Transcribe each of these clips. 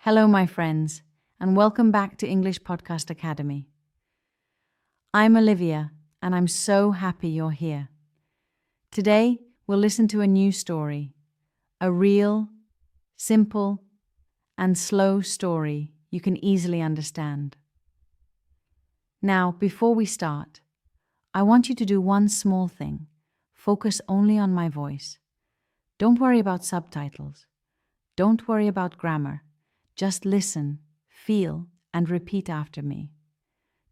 Hello, my friends, and welcome back to English Podcast Academy. I'm Olivia, and I'm so happy you're here. Today, we'll listen to a new story, a real, simple, and slow story you can easily understand. Now, before we start, I want you to do one small thing. Focus only on my voice. Don't worry about subtitles. Don't worry about grammar. Just listen, feel, and repeat after me.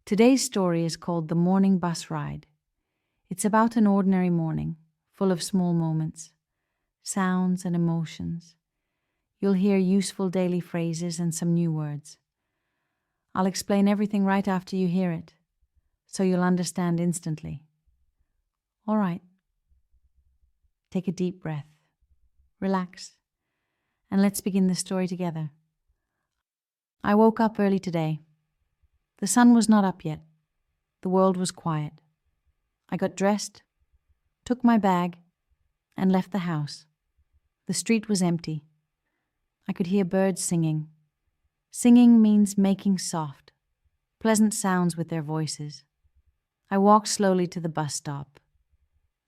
Today's story is called The Morning Bus Ride. It's about an ordinary morning, full of small moments, sounds and emotions. You'll hear useful daily phrases and some new words. I'll explain everything right after you hear it, so you'll understand instantly. All right. Take a deep breath, relax, and let's begin the story together. I woke up early today. The sun was not up yet. The world was quiet. I got dressed, took my bag, and left the house. The street was empty. I could hear birds singing. Singing means making soft, pleasant sounds with their voices. I walked slowly to the bus stop.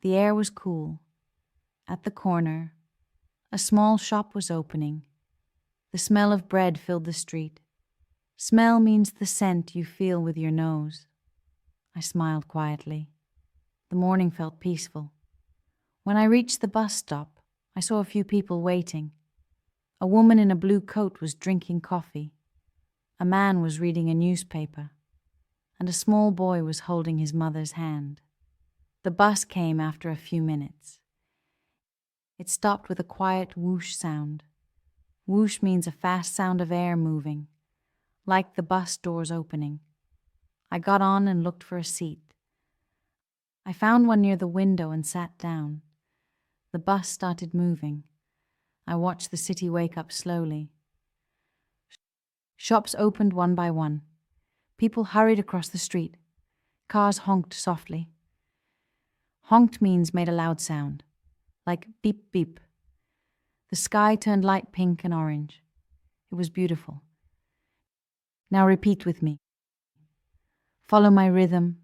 The air was cool. At the corner, a small shop was opening. The smell of bread filled the street. Smell means the scent you feel with your nose. I smiled quietly. The morning felt peaceful. When I reached the bus stop, I saw a few people waiting. A woman in a blue coat was drinking coffee. A man was reading a newspaper. And a small boy was holding his mother's hand. The bus came after a few minutes. It stopped with a quiet whoosh sound. Whoosh means a fast sound of air moving, like the bus doors opening. I got on and looked for a seat. I found one near the window and sat down. The bus started moving. I watched the city wake up slowly. Shops opened one by one. People hurried across the street. Cars honked softly. Honked means made a loud sound, like beep beep. The sky turned light pink and orange. It was beautiful. Now repeat with me. Follow my rhythm,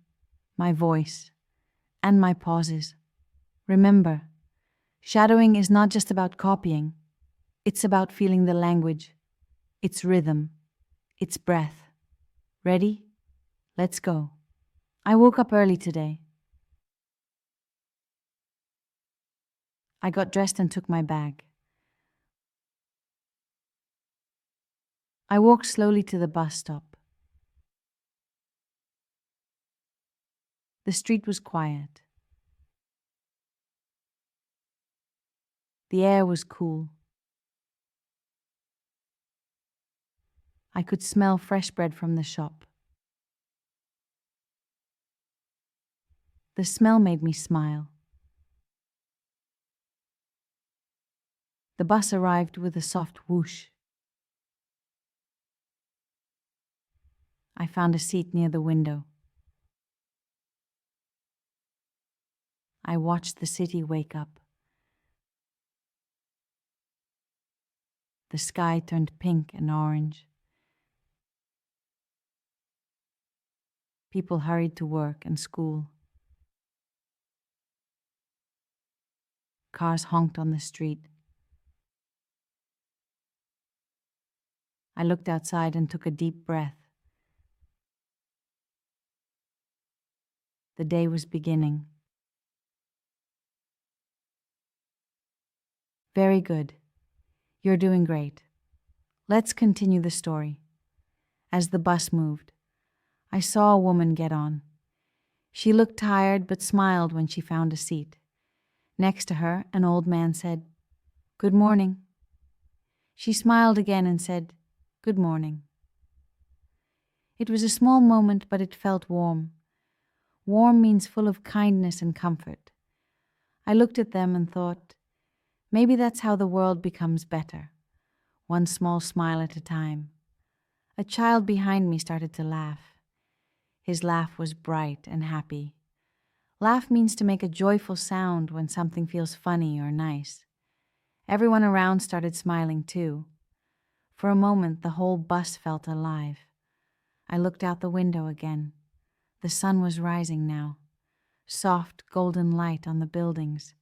my voice, and my pauses. Remember, shadowing is not just about copying. It's about feeling the language, its rhythm, its breath. Ready? Let's go. I woke up early today. I got dressed and took my bag. I walked slowly to the bus stop. The street was quiet. The air was cool. I could smell fresh bread from the shop. The smell made me smile. The bus arrived with a soft whoosh. I found a seat near the window. I watched the city wake up. The sky turned pink and orange. People hurried to work and school. Cars honked on the street. I looked outside and took a deep breath. The day was beginning. Very good. You're doing great. Let's continue the story. As the bus moved, I saw a woman get on. She looked tired but smiled when she found a seat. Next to her, an old man said, "Good morning." She smiled again and said, "Good morning." It was a small moment, but it felt warm. Warm means full of kindness and comfort. I looked at them and thought, maybe that's how the world becomes better, one small smile at a time. A child behind me started to laugh. His laugh was bright and happy. Laugh means to make a joyful sound when something feels funny or nice. Everyone around started smiling too. For a moment, the whole bus felt alive. I looked out the window again. The sun was rising now, soft golden light on the buildings.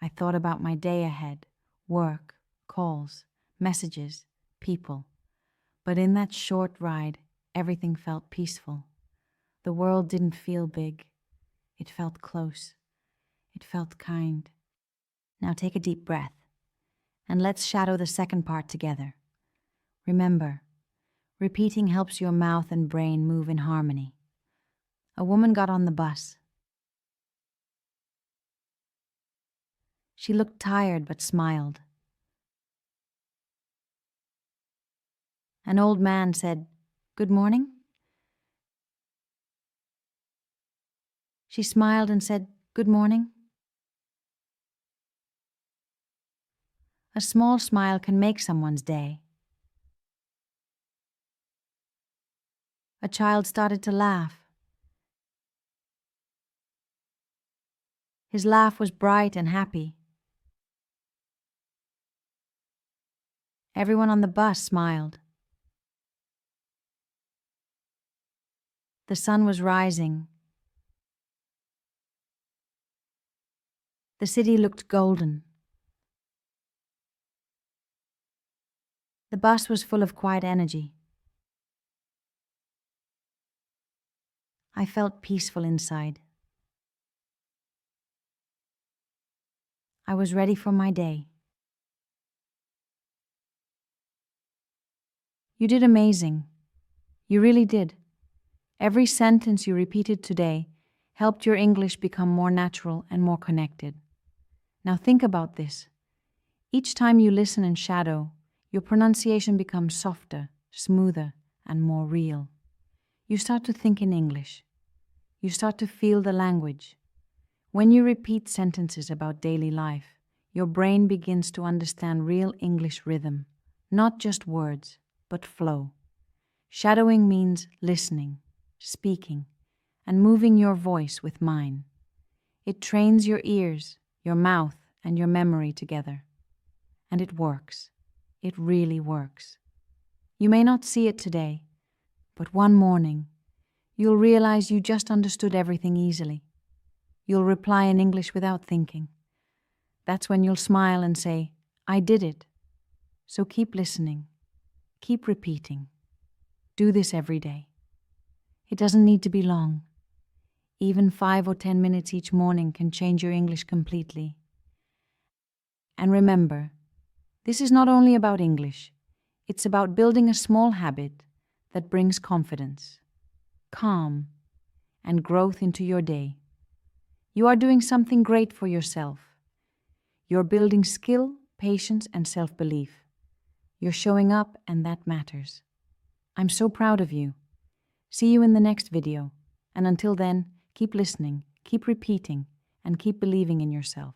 I thought about my day ahead, work, calls, messages, people. But in that short ride, everything felt peaceful. The world didn't feel big. It felt close. It felt kind. Now take a deep breath, and let's shadow the second part together. Remember, repeating helps your mouth and brain move in harmony. A woman got on the bus. She looked tired but smiled. An old man said, "Good morning." She smiled and said, "Good morning." A small smile can make someone's day. A child started to laugh. His laugh was bright and happy. Everyone on the bus smiled. The sun was rising. The city looked golden. The bus was full of quiet energy. I felt peaceful inside. I was ready for my day. You did amazing. You really did. Every sentence you repeated today helped your English become more natural and more connected. Now think about this. Each time you listen and shadow, your pronunciation becomes softer, smoother, and more real. You start to think in English. You start to feel the language. When you repeat sentences about daily life, your brain begins to understand real English rhythm, not just words, but flow. Shadowing means listening, speaking, and moving your voice with mine. It trains your ears, your mouth, and your memory together. And it works. It really works. You may not see it today, but one morning, you'll realize you just understood everything easily. You'll reply in English without thinking. That's when you'll smile and say, "I did it." So keep listening. Keep repeating. Do this every day. It doesn't need to be long. Even 5 or 10 minutes each morning can change your English completely. And remember, this is not only about English. It's about building a small habit that brings confidence, calm, and growth into your day. You are doing something great for yourself. You're building skill, patience, and self-belief. You're showing up, and that matters. I'm so proud of you. See you in the next video. And until then, keep listening, keep repeating, and keep believing in yourself.